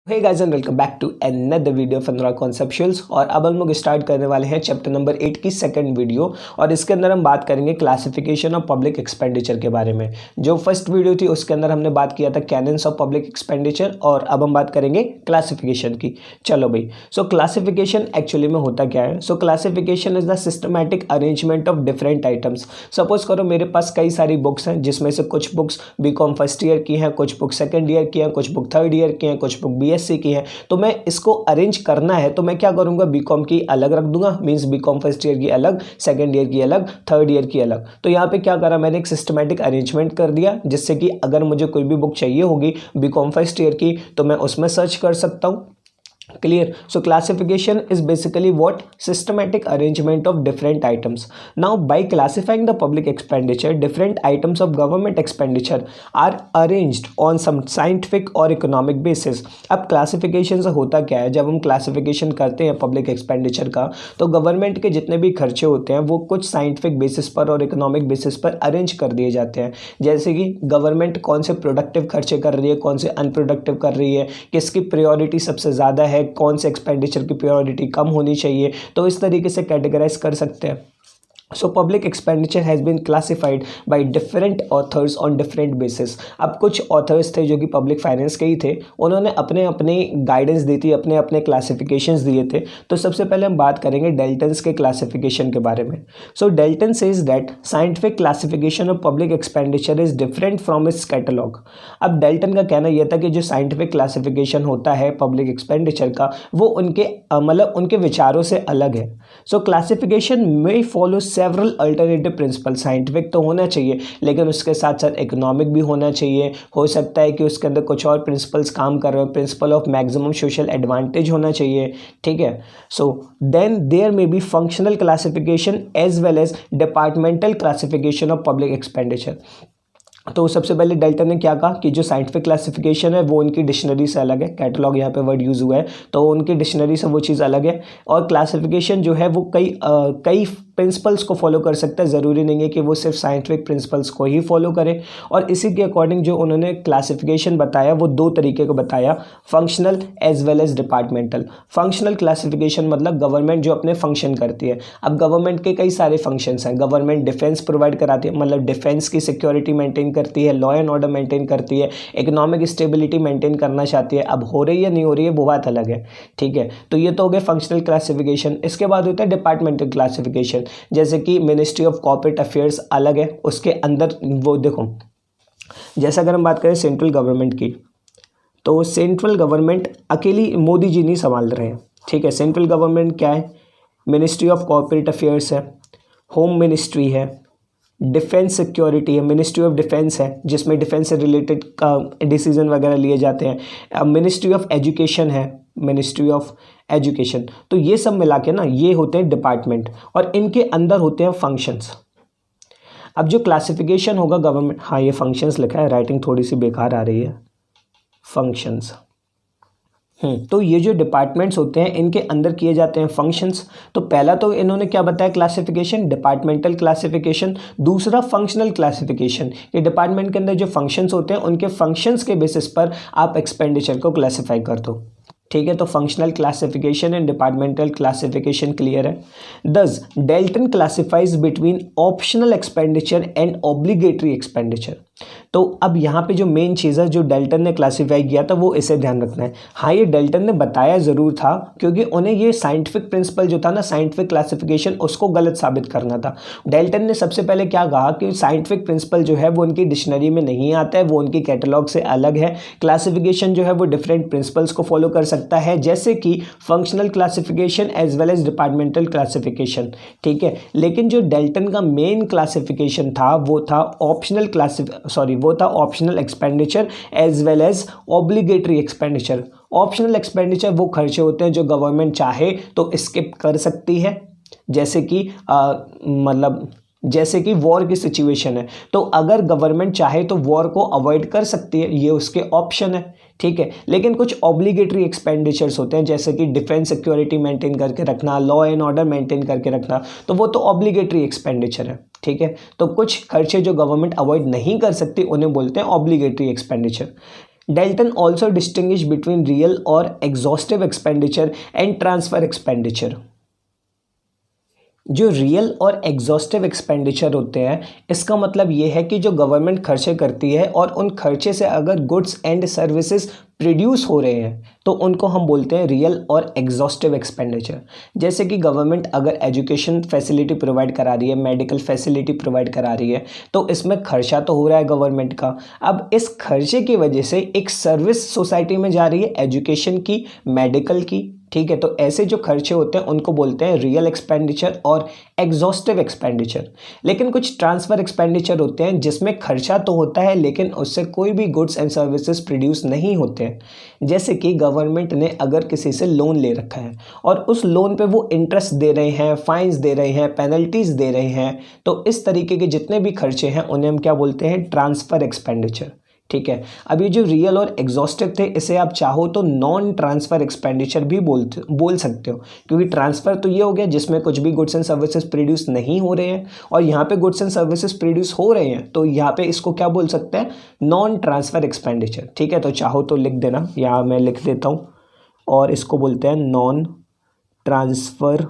Hey guys and welcome back to another video of Anurag conceptuals. और अब हम लोग स्टार्ट करने वाले हैं चैप्टर नंबर 8 की सेकंड वीडियो। और इसके अंदर हम बात करेंगे क्लासिफिकेशन ऑफ पब्लिक एक्सपेंडिचर के बारे में। जो फर्स्ट वीडियो थी उसके अंदर हमने बात किया था कैनन्स ऑफ पब्लिक एक्सपेंडिचर, और अब हम बात करेंगे क्लासिफिकेशन की। चलो भाई, सो क्लासिफिकेशन एक्चुअली में होता क्या है? So classification is the systematic arrangement of different items. Suppose करो मेरे पास कई सारी बुक्स हैं, जिसमें से कुछ बुक्स बीकॉम फर्स्ट ईयर की हैं, कुछ बुक सेकेंड ईयर की हैं, कुछ बुक थर्ड ईयर की हैं, कुछ बुक बीएससी की है। तो मैं इसको अरेंज करना है तो मैं क्या करूंगा, बीकॉम की अलग रख दूंगा, मींस बीकॉम फर्स्ट ईयर की अलग, सेकंड ईयर की अलग, थर्ड ईयर की अलग। तो यहाँ पे क्या करा मैंने, एक सिस्टमैटिक अरेंजमेंट कर दिया, जिससे कि अगर मुझे कोई भी बुक चाहिए होगी बीकॉम फर्स्ट ईयर की तो मैं उसमें सर्च कर सकता हूँ। Clear? So classification is basically what? Systematic arrangement of different items. Now by classifying the public expenditure, different items of government expenditure are arranged on some scientific or economic basis. अब classification से होता क्या है? जब हम classification करते हैं public expenditure का, तो गवर्नमेंट के जितने भी खर्चे होते हैं वो कुछ साइंटिफिक बेसिस पर और इकोनॉमिक बेसिस पर अरेंज कर दिए जाते हैं। जैसे कि गवर्नमेंट कौन से प्रोडक्टिव खर्चे कर रही है, कौन से अनप्रोडक्टिव कर रही है, किसकी प्रायोरिटी सबसे ज़्यादा है, कौन से एक्सपेंडिचर की प्रायोरिटी कम होनी चाहिए, तो इस तरीके से कैटेगराइज कर सकते हैं। So public expenditure has been classified by different authors on different basis. अब कुछ authors थे जो कि public finance के ही थे, उन्होंने अपने अपने गाइडेंस दी थी, अपने अपने क्लासिफिकेशंस दिए थे। तो सबसे पहले हम बात करेंगे डेल्टन्स के क्लासिफिकेशन के बारे में। So Dalton says that scientific classification of public expenditure is different from its catalog. अब डेल्टन का कहना यह था कि जो साइंटिफिक क्लासिफिकेशन होता है पब्लिक एक्सपेंडिचर का, वो उनके मतलब उनके विचारों से अलग है। सो क्लासिफिकेशन में follow several alternative principle. Scientific तो होना चाहिए, लेकिन उसके साथ साथ इकोनॉमिक भी होना चाहिए। हो सकता है कि उसके अंदर कुछ और प्रिंसिपल्स काम कर रहे हो, principle of maximum social advantage होना चाहिए, ठीक है। So then there may be functional classification as well as departmental classification of public expenditure. तो सबसे पहले डेल्टन ने क्या कहा कि जो साइंटिफिक क्लासिफिकेशन है वो उनकी डिक्शनरी से अलग है। कैटलॉग यहाँ पे वर्ड यूज़ हुआ है, तो उनकी डिक्शनरी से वो चीज़ अलग है। और क्लासिफिकेशन जो है वो कई प्रिंसिपल्स को फॉलो कर सकता है, ज़रूरी नहीं है कि वो सिर्फ साइंटिफिक प्रिंसिपल्स को ही फॉलो करे। और इसी के अकॉर्डिंग जो उन्होंने क्लासिफिकेशन बताया वो दो तरीके को बताया, functional as well as departmental. Functional classification मतलब गवर्नमेंट जो अपने फंक्शन करती है। अब गवर्नमेंट के कई सारे फंक्शंस हैं। गवर्नमेंट डिफेंस प्रोवाइड कराती है, मतलब डिफेंस की सिक्योरिटी मेंटेन करती है, लॉ एंड ऑर्डर मेंटेन करती है, इकोनॉमिक स्टेबिलिटी मेंटेन करना चाहती है। अब हो रही है नहीं हो रही है वो बात अलग है, ठीक है। तो ये तो हो गया फंक्शनल क्लासिफिकेशन। इसके बाद होता है डिपार्टमेंटल क्लासिफिकेशन, जैसे कि मिनिस्ट्री ऑफ कॉर्पोरेट अफेयर्स अलग है, उसके अंदर वो देखो, जैसे अगर हम बात करें सेंट्रल गवर्नमेंट की, तो सेंट्रल गवर्नमेंट अकेली मोदी जी नहीं संभाल रहे हैं, ठीक है। सेंट्रल गवर्नमेंट क्या है? मिनिस्ट्री ऑफ कॉर्पोरेट अफेयर्स है, होम मिनिस्ट्री है, डिफेंस सिक्योरिटी है, मिनिस्ट्री ऑफ डिफेंस है जिसमें डिफेंस से रिलेटेड डिसीजन वगैरह लिए जाते हैं, मिनिस्ट्री ऑफ एजुकेशन है, मिनिस्ट्री ऑफ एजुकेशन। तो ये सब मिला के ना ये होते हैं डिपार्टमेंट, और इनके अंदर होते हैं फंक्शंस। अब जो क्लासिफिकेशन होगा गवर्नमेंट, हाँ ये फंक्शंस लिखा है, राइटिंग थोड़ी सी बेकार आ रही है, फंक्शंस। तो ये जो डिपार्टमेंट्स होते हैं इनके अंदर किए जाते हैं फंक्शंस। तो पहला तो इन्होंने क्या बताया, क्लासिफिकेशन, डिपार्टमेंटल क्लासिफिकेशन। दूसरा फंक्शनल क्लासिफिकेशन, ये डिपार्टमेंट के अंदर जो फंक्शंस होते हैं उनके फंक्शंस के बेसिस पर आप एक्सपेंडिचर को क्लासिफाई कर दो, ठीक है। तो functional classification and departmental classification clear है। दस Dalton classifies between optional expenditure and obligatory expenditure. तो अब यहाँ पे जो मेन चीज़ है जो डेल्टन ने क्लासिफाई किया था वो इसे ध्यान रखना है। हाँ ये डेल्टन ने बताया ज़रूर था, क्योंकि उन्हें ये साइंटिफिक प्रिंसिपल जो था ना, साइंटिफिक क्लासिफिकेशन, उसको गलत साबित करना था। डेल्टन ने सबसे पहले क्या कहा कि साइंटिफिक प्रिंसिपल जो है वो उनकी डिक्शनरी में नहीं आता है, वो उनकी कैटलॉग से अलग है। क्लासिफिकेशन जो है वो डिफरेंट प्रिंसिपल्स को फॉलो कर सकता है, जैसे कि functional classification as well as departmental classification, ठीक है। लेकिन जो डेल्टन का मेन क्लासिफिकेशन था वो था optional expenditure as well as obligatory expenditure. Optional expenditure वो खर्चे होते हैं जो गवर्नमेंट चाहे तो स्किप कर सकती है, जैसे कि मतलब जैसे कि वॉर की सिचुएशन है, तो अगर गवर्नमेंट चाहे तो वॉर को अवॉइड कर सकती है, ये उसके ऑप्शन है, ठीक है। लेकिन कुछ ऑब्लिगेटरी एक्सपेंडिचर्स होते हैं, जैसे कि डिफेंस सिक्योरिटी मेंटेन करके रखना, लॉ एंड ऑर्डर मेंटेन करके रखना, तो वो तो ऑब्लिगेटरी एक्सपेंडिचर है, ठीक है। तो कुछ खर्चे जो गवर्नमेंट अवॉइड नहीं कर सकती उन्हें बोलते हैं obligatory expenditure. Dalton also distinguished between real or exhaustive expenditure and transfer expenditure. जो रियल और एग्जॉस्टिव एक्सपेंडिचर होते हैं, इसका मतलब ये है कि जो गवर्नमेंट खर्चे करती है और उन खर्चे से अगर गुड्स एंड सर्विसेज प्रोड्यूस हो रहे हैं तो उनको हम बोलते हैं रियल और एग्जॉस्टिव एक्सपेंडिचर। जैसे कि गवर्नमेंट अगर एजुकेशन फैसिलिटी प्रोवाइड करा रही है, मेडिकल फैसिलिटी प्रोवाइड करा रही है, तो इसमें खर्चा तो हो रहा है गवर्नमेंट का। अब इस खर्चे की वजह से एक सर्विस सोसाइटी में जा रही है, एजुकेशन की, मेडिकल की, ठीक है। तो ऐसे जो खर्चे होते हैं उनको बोलते हैं रियल एक्सपेंडिचर और एग्जॉस्टिव एक्सपेंडिचर। लेकिन कुछ ट्रांसफर एक्सपेंडिचर होते हैं जिसमें खर्चा तो होता है लेकिन उससे कोई भी गुड्स एंड सर्विसेज प्रोड्यूस नहीं होते हैं। जैसे कि गवर्नमेंट ने अगर किसी से लोन ले रखा है और उस लोन पे वो इंटरेस्ट दे रहे हैं, फाइन्स दे रहे हैं, पेनल्टीज दे रहे हैं, तो इस तरीके के जितने भी खर्चे हैं उन्हें हम क्या बोलते हैं, ट्रांसफर एक्सपेंडिचर, ठीक है। अब ये जो रियल और एग्जॉस्टिव थे, इसे आप चाहो तो नॉन ट्रांसफर एक्सपेंडिचर भी बोल सकते हो, क्योंकि ट्रांसफर तो ये हो गया जिसमें कुछ भी गुड्स एंड सर्विसेज प्रोड्यूस नहीं हो रहे हैं, और यहाँ पे गुड्स एंड सर्विसेज प्रोड्यूस हो रहे हैं, तो यहाँ पे इसको क्या बोल सकते हैं, नॉन ट्रांसफर एक्सपेंडिचर, ठीक है। तो चाहो तो लिख देना, यहाँ मैं लिख देता हूँ, और इसको बोलते हैं नॉन ट्रांसफर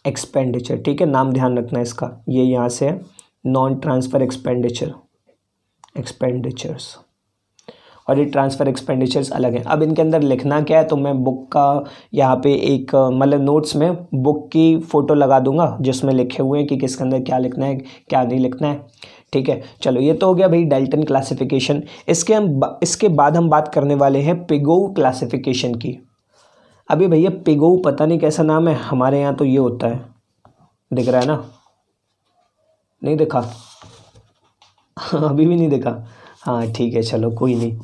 एक्सपेंडिचर, ठीक है। नाम ध्यान रखना इसका, ये यहाँ से है नॉन ट्रांसफर एक्सपेंडिचर्स, और ये ट्रांसफ़र एक्सपेंडिचर्स अलग हैं। अब इनके अंदर लिखना क्या है, तो मैं बुक का यहाँ पे एक मतलब नोट्स में बुक की फ़ोटो लगा दूंगा जिसमें लिखे हुए हैं कि किसके अंदर क्या लिखना है, क्या नहीं लिखना है, ठीक है। चलो ये तो हो गया भाई डाल्टन क्लासिफिकेशन। इसके बाद हम बात करने वाले हैं पिगोव क्लासिफिकेशन की। अभी भैया पिगोव पता नहीं कैसा नाम है, हमारे यहाँ तो ये होता है, दिख रहा है ना, नहीं दिखा अभी भी नहीं देखा, हाँ ठीक है, चलो कोई नहीं।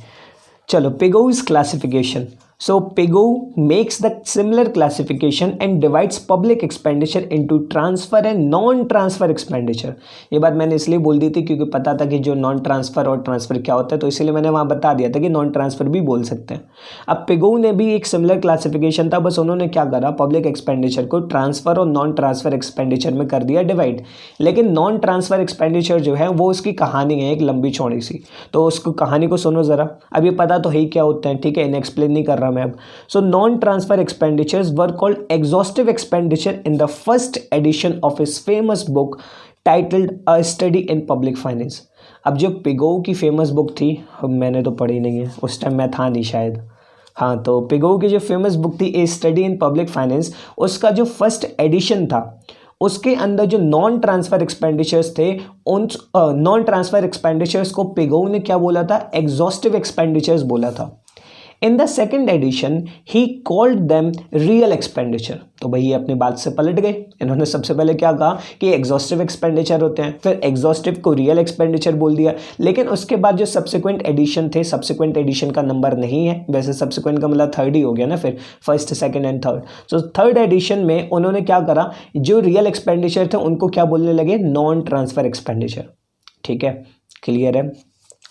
चलो Pigou's classification. So Pigou makes the similar classification and divides public expenditure into transfer and non transfer expenditure. ये बात मैंने इसलिए बोल दी थी क्योंकि पता था कि जो नॉन ट्रांसफर और ट्रांसफर क्या होता है, तो इसलिए मैंने वहाँ बता दिया था कि नॉन ट्रांसफर भी बोल सकते हैं। अब पिगोव ने भी एक सिमिलर क्लासिफिकेशन था, बस उन्होंने क्या करा, पब्लिक एक्सपेंडिचर को ट्रांसफर और नॉन ट्रांसफर एक्सपेंडिचर में कर दिया डिवाइड। लेकिन नॉन ट्रांसफर एक्सपेंडिचर जो है वो उसकी कहानी है एक लंबी चौड़ी सी, तो उसको कहानी को सुनो ज़रा। अब ये पता तो है क्या होते हैं, ठीक है, इन्हें एक्सप्लेन नहीं कर रहा मैं अब। So non-transfer expenditures were called exhaustive expenditure in the first edition of his famous book titled A Study in Public Finance। अब जो पिगोव की फेमस बुक थी, मैंने तो पढ़ी नहीं है, उस टाइम मैं था नहीं शायद, हाँ, तो पिगोव की जो फेमस बुक थी ए स्टडी इन पब्लिक फाइनेंस, उसका जो फर्स्ट एडिशन था उसके अंदर जो नॉन ट्रांसफर एक्सपेंडिचर्स थे, उन नॉन ट्रांसफर एक्सपेंडिचर्स को पिगोव ने क्या बोला था, एग्जॉस्टिव एक्सपेंडिचर्स बोला था। In the second edition he called them real expenditure. तो भाई ये अपनी बात से पलट गए, इन्होंने सबसे पहले क्या कहा कि एग्जॉस्टिव एक्सपेंडिचर होते हैं, फिर एग्जॉस्टिव को रियल एक्सपेंडिचर बोल दिया। लेकिन उसके बाद जो सब्सिक्वेंट एडिशन थे, सब्सिक्वेंट एडिशन का नंबर नहीं है, वैसे सब्सिक्वेंट का मतलब थर्ड ही हो गया ना, फिर first, second and third. So third edition में उन्होंने क्या करा, जो रियल एक्सपेंडिचर थे उनको क्या बोलने लगे, नॉन ट्रांसफर एक्सपेंडिचर, ठीक है, क्लियर है।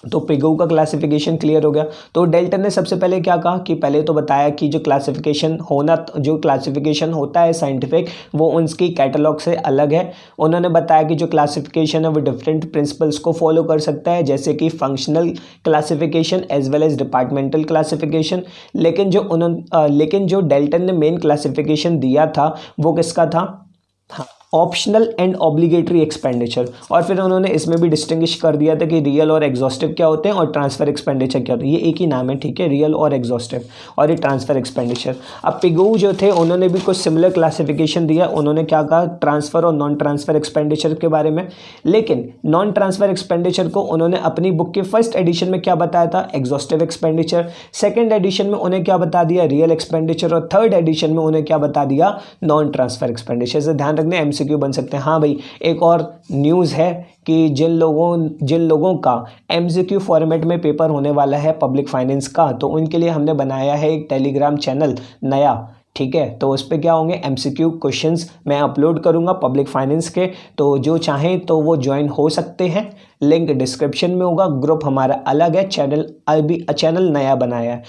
तो पिगोव का क्लासिफिकेशन क्लियर हो गया। तो डाल्टन ने सबसे पहले क्या कहा कि पहले तो बताया कि जो क्लासिफिकेशन होता है साइंटिफिक, वो उनकी कैटलॉग से अलग है। उन्होंने बताया कि जो क्लासिफिकेशन है वो डिफरेंट प्रिंसिपल्स को फॉलो कर सकता है, जैसे कि functional classification as well as departmental classification. लेकिन जो डाल्टन ने मेन क्लासिफिकेशन दिया था वो किसका था, हाँ, ऑप्शनल एंड ऑब्लिगेटरी एक्सपेंडिचर। और फिर उन्होंने इसमें भी डिस्टिंग्विश कर दिया था कि रियल और एग्जॉस्टिव क्या होते हैं और ट्रांसफर एक्सपेंडिचर क्या होते हैं। ये एक ही नाम है, ठीक है, रियल और एग्जॉस्टिव, और ये ट्रांसफर एक्सपेंडिचर। अब पिगोव जो थे उन्होंने भी कुछ सिमिलर क्लासिफिकेशन दिया। उन्होंने क्या कहा, ट्रांसफर और नॉन ट्रांसफर एक्सपेंडिचर के बारे में। लेकिन नॉन ट्रांसफर एक्सपेंडिचर को उन्होंने अपनी बुक के फर्स्ट एडिशन में क्या बताया था, एग्जॉस्टिव एक्सपेंडिचर। सेकेंड एडिशन में उन्हें क्या बता दिया, रियल एक्सपेंडिचर। और थर्ड एडिशन में उन्हें क्या बता दिया, नॉन ट्रांसफर एक्सपेंडिचर। से ध्यान रखने, MCQ बन सकते हैं। हाँ भाई, एक और न्यूज़ है कि जिन लोगों का MCQ फॉर्मेट में पेपर होने वाला है पब्लिक फाइनेंस का, तो उनके लिए हमने बनाया है एक टेलीग्राम चैनल नया, ठीक है। तो उस पर क्या होंगे, MCQ क्वेश्चंस मैं अपलोड करूंगा पब्लिक फाइनेंस के, तो जो चाहें तो वो ज्वाइन हो सकते हैं। लिंक डिस्क्रिप्शन में होगा। ग्रुप हमारा अलग है, चैनल नया बनाया है।